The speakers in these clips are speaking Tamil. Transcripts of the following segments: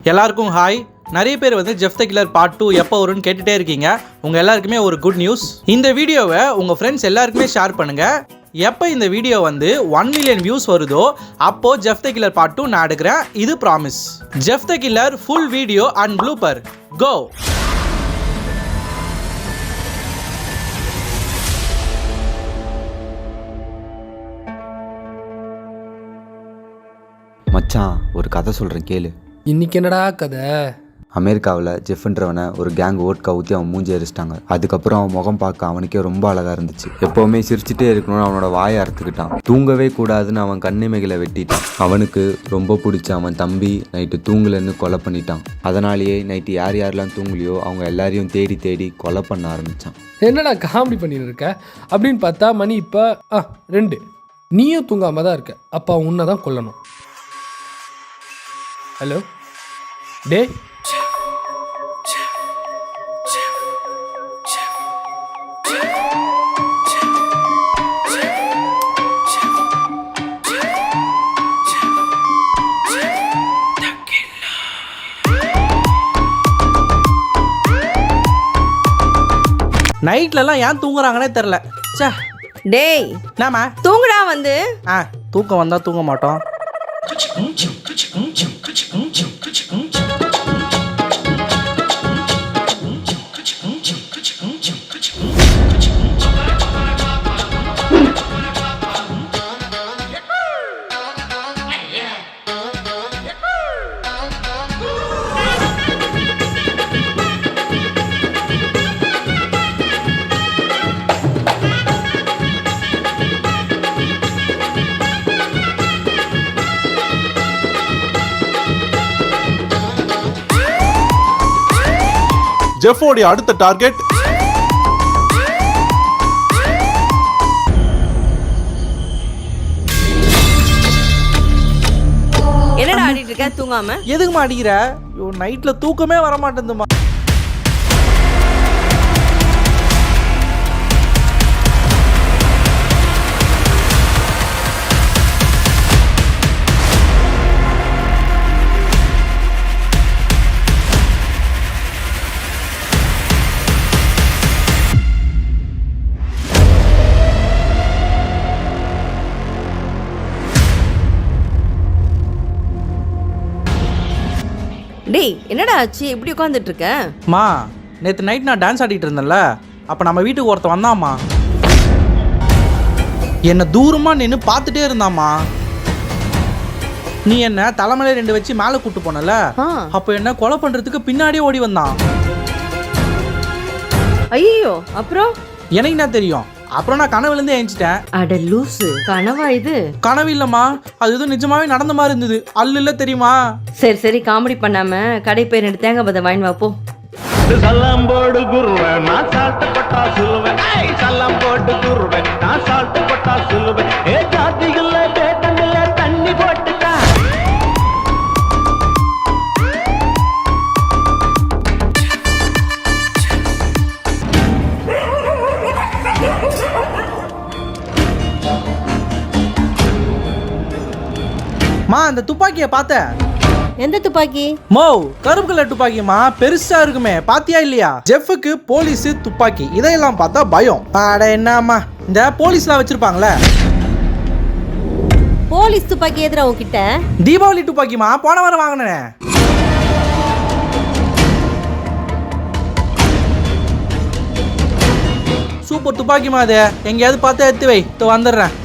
எல்லாருக்கும் ஹாய். நிறைய பேர் வந்து ஜெஃப் த கில்லர் பார்ட் 2 எப்போ வரும்னு கேட்டுகிட்டே இருக்கீங்க. உங்கள் எல்லாருக்குமே ஒரு குட் நியூஸ். இந்த வீடியோவை உங்கள் ஃப்ரெண்ட்ஸ் எல்லாருக்குமே ஷேர் பண்ணுங்கள். எப்போ இந்த வீடியோ வந்து 1 மில்லியன் வியூஸ் வருதோ அப்போ ஜெஃப் த கில்லர் பார்ட் 2 நான் எடுக்கிறேன். இது promise. Jeff the killer full video and blooper கோ. மச்சான், ஒரு கதை சொல்கிறேன் கேளு. இன்னைக்கு என்னடா கதை? அமெரிக்காவில் ஜெஃப்ன்றவனை ஒரு கேங் ஓட்கா ஊற்றி அவன் மூஞ்சி அரிச்சிட்டாங்க. அதுக்கப்புறம் அவன் முகம் பார்க்க அவனுக்கே ரொம்ப அழகாக இருந்துச்சு. எப்போவுமே சிரிச்சுட்டே இருக்கணும்னு அவனோட வாயை அறுத்துக்கிட்டான். தூங்கவே கூடாதுன்னு அவன் கண்ணிமைகளை வெட்டிட்டான். அவனுக்கு ரொம்ப பிடிச்ச அவன் தம்பி நைட்டு தூங்கலன்னு கொலை பண்ணிட்டான். அதனாலேயே நைட்டு யார் யாரெல்லாம் தூங்கலையோ அவங்க எல்லாரையும் தேடி தேடி கொலை பண்ண ஆரம்பித்தான். என்னடா காமெடி பண்ணிட்டு இருக்க அப்படின்னு பார்த்தா மணி இப்போ 2. நீயும் தூங்காம தான் இருக்க. அப்போ அவன் உன்னை தான் கொல்லணும். ஹலோ டே, நைட்லலாம் ஏன் தூங்குறாங்கன்னே தெரில. சே டேய், நாம தூங்குடா வந்து. தூக்கம் வந்தால் தூங்க மாட்டோம். ஜெஃபோடைய அடுத்த டார்கெட் என்னடா ஆடிட்டு இருக்க தூங்காம? எதுக்குமா அடிக்கிற? நைட்ல தூக்கமே வர மாட்டேங்குதுமா. டேய், என்னடா ஆச்சு? இப்படி உட்காந்துட்டு இருக்க? மா, நேற்று நைட் நான் டான்ஸ் ஆடிட்டு இருந்தேன்ல, அப்போ நம்ம வீட்டுக்கு ஒருத்தன் வந்தாம்மா. என்னை தூரமாக நின்று பார்த்துட்டே இருந்தாம்மா. நீ என்ன தலைமையில 2 வச்சு மேலே கூட்டு போனல, அப்போ என்ன கொலை பண்ணுறதுக்கு பின்னாடியே ஓடி வந்தான். ஐயோ, அப்புறம்? எனக்கு என்ன தெரியும். அப்புறம் நான் கனவுலேருந்தே எழுந்துட்டேன். அட லூசு, கனவா இது? கனவு இல்லைம்மா, அது எதுவும் நிஜமாவே நடந்த மாதிரி இருந்தது. அல்ல தெரியுமா? சரி சரி, காமெடி பண்ணாம கடை பேர் எடுத்து தேங்காய் பதை வாங்கி வா போ. சல்லாம் போடு குருவே, நான் சால்ட் பட்டா சொல்லுவேன். சல்லாம் போடு குருவே, நான் சால்ட் பட்டா சொல்லுவேன். ஏ ஜாதிகள பேட்டங்கள தண்ணி போட்டுட்டா. மா, அந்த துப்பாக்கியை பார்த்தேன். எந்த துப்பாக்கி? மோ, கருப்பு கலர் துப்பாக்கிமா, பெருசா இருக்குமே, பாத்தியா இல்லையா? ஜெஃபுக்கு போலீஸ் துப்பாக்கி, இதையெல்லாம் பார்த்தா பயம். அட என்னம்மா, இந்த போலீஸ்லாம் வச்சிருப்பாங்களே. போலீஸ் துப்பாக்கி எதுரா உன்கிட்ட? தீபாவளி துப்பாக்கிமா, போன வாரம் வாங்கினேன். சூப்பர் துப்பாக்கிமா, அது எங்கேயாவது பார்த்து எடுத்து வை, வந்துடுறேன்.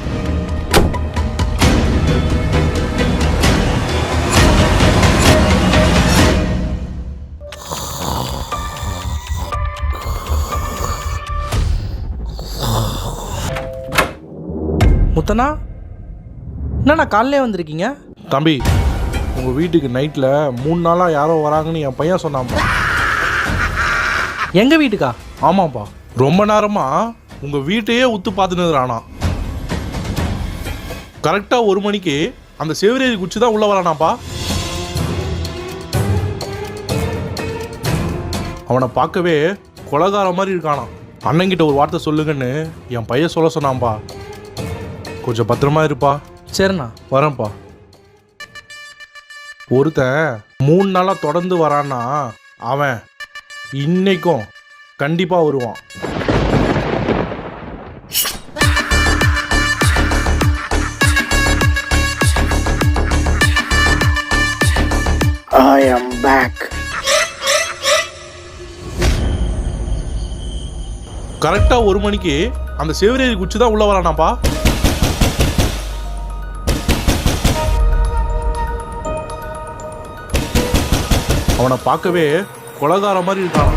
முத்தனா, என்னண்ணா காலையிலே வந்திருக்கீங்க? தம்பி, உங்க வீட்டுக்கு நைட்ல 3 நாளா யாரோ வராங்கன்னு என் பையன் சொன்னான்ப்பா. எங்க வீட்டுக்கா? ஆமாப்பா, ரொம்ப நேரமா உங்க வீட்டையே உத்து பார்த்துனுறானா. கரெக்டா 1 மணிக்கு அந்த செவிரேறி குச்சி தான் உள்ள வரானாப்பா. அவனை பார்க்கவே கொலகார மாதிரி இருக்கானா. அண்ணங்கிட்ட ஒரு வார்த்தை சொல்லுங்கன்னு என் பையன் சொல்ல சொன்னான்ப்பா. கொஞ்சம் பத்திரமா இருப்பா. சரிண்ணா. வரேன்ப்பா. ஒருத்தன் 3 நாளாக தொடர்ந்து வரான்னா அவன் இன்னைக்கும் கண்டிப்பாக வருவான். I am back. கரெக்டாக 1 மணிக்கு அந்த செவிரேறி குச்சி தான் உள்ள வரானாப்பா. அவனை பார்க்கவே கொலகார மாதிரி இருக்கான்.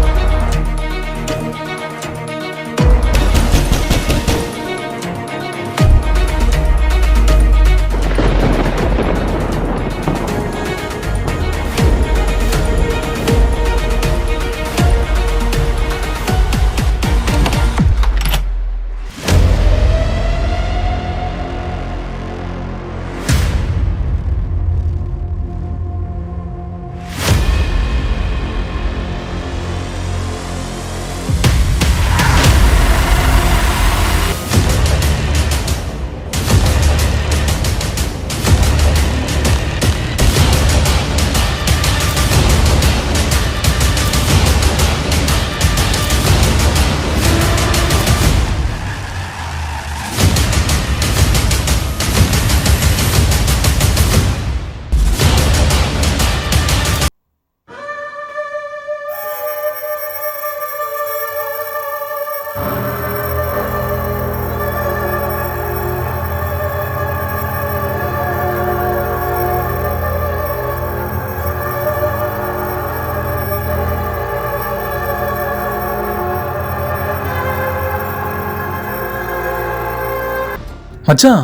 மச்சான்,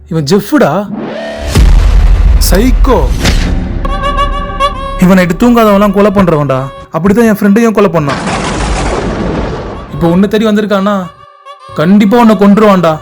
இவன் ஜெஃப்டா, சைக்கோ. இவன் நைட்டு தூங்காதவன்லாம் கொலை பண்றவன்டா. அப்படிதான் என் ஃப்ரெண்டையும் கொலை பண்ணான். இப்போ உன்னை தேடி வந்திருக்கானா, கண்டிப்பா உன்னை கொன்றுவான்டா.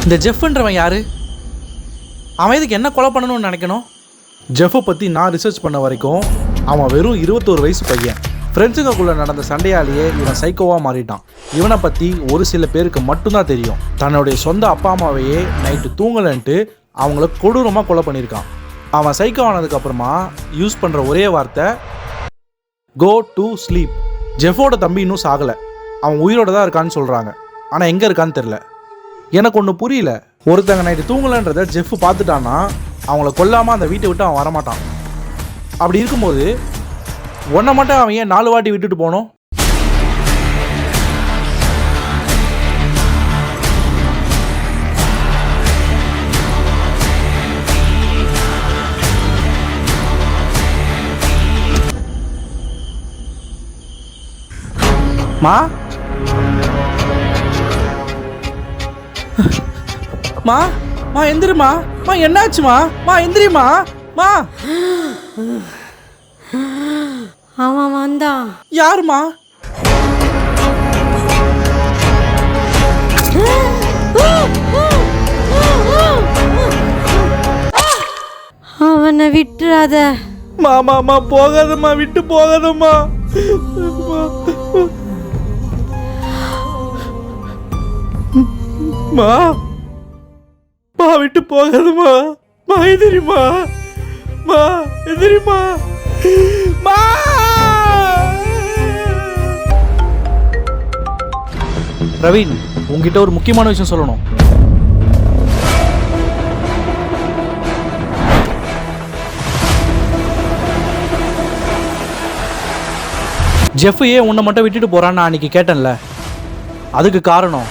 இந்த ஜெஃப்ன்றவன் யாரு? அவன் இதுக்கு என்ன கொலை பண்ணணும்னு நினைக்கணும்? ஜெஃபை பற்றி நான் ரிசர்ச் பண்ண வரைக்கும் அவன் வெறும் 21 வயசு பையன். ஃப்ரெண்ட்ஸுங்களுக்குள்ளே நடந்த சண்டையாலேயே இவன் சைக்கோவாக மாறிட்டான். இவனை பற்றி ஒரு சில பேருக்கு மட்டும்தான் தெரியும். தன்னுடைய சொந்த அப்பா அம்மாவையே நைட்டு தூங்கலன்ட்டு அவங்கள கொடூரமாக கொலை பண்ணியிருக்கான். அவன் சைக்கோ ஆனதுக்கப்புறமா யூஸ் பண்ணுற ஒரே வார்த்தை கோ டு ஸ்லீப். ஜெஃபோட தம்பி இன்னும் சாகலை. அவன் உயிரோட தான் இருக்கான்னு சொல்கிறாங்க. ஆனால் எங்கே இருக்கான்னு தெரில. எனக்கு ஒன்று புரியல. ஒருத்தங்க நைட்டு தூங்கலன்றதை ஜெஃப் பார்த்துட்டான்னா அவங்கள கொல்லாமல் அந்த வீட்டை விட்டு அவன் வரமாட்டான். அப்படி இருக்கும்போது ஒன்றை மட்டும் அவன் ஏன் 4 வாட்டி விட்டுட்டு போனோம்? மா மா மா எந்திரிமா. மா என்னாச்சுமா? மா எந்திரிமா. மா அவன் வந்தான். யாருமா? அவனை விட்டுறாத. மாமா போகாதம்மா, விட்டு போகாதம்மா. மா மா விட்டு போகாதம்மா. மா எதிரிமா. மா எதிரிமா. மா ரவீன், உங்ககிட்ட ஒரு முக்கியமான விஷயம் சொல்லணும். ஜெஃப் ஏன் உன்னை மட்டும் விட்டுட்டு போறான்னு நான் அன்னைக்கு கேட்டேன்ல, அதுக்கு காரணம்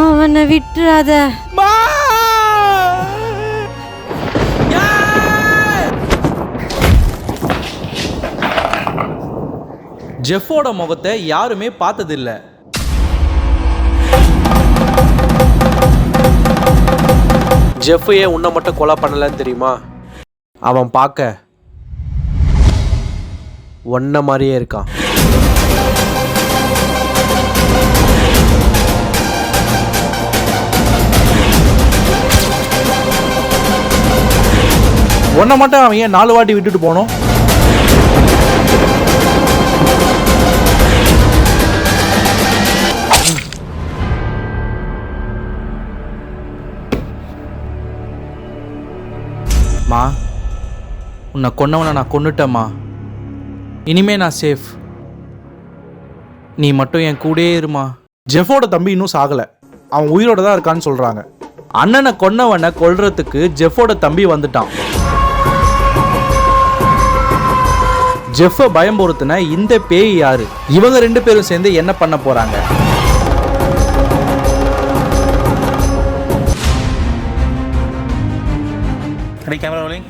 அவனை விட்டுறாத. ஜெஃபோட முகத்தை யாருமே பார்த்ததில்ல. ஜெஃப் ஏன் உன்னை மட்டும் கொலை பண்ணலன்னு தெரியுமா? அவன் பார்க்க ஒன்ன மாதிரியே இருக்கான். உன்னை மட்டும் அவன் ஏன் 4 வாட்டி விட்டுட்டு போனோம்? மா, உன்னை கொன்னவனை நான் கொன்னுட்டேம்மா. இனிமே நான் சேஃப். நீ மட்டும் என் கூடயே இருமா. ஜெஃபோட தம்பி இன்னும் சாகலை. அவன் உயிரோட தான் இருக்கான்னு சொல்கிறாங்க. அண்ணனை கொன்னவனை கொல்றதுக்கு ஜெஃபோட தம்பி வந்துட்டான். ஜெஃபை பயம்பொறுத்துன இந்த பேய் யாரு? இவங்க 2 பேரும் சேர்ந்து என்ன பண்ண போறாங்க? Camera rolling.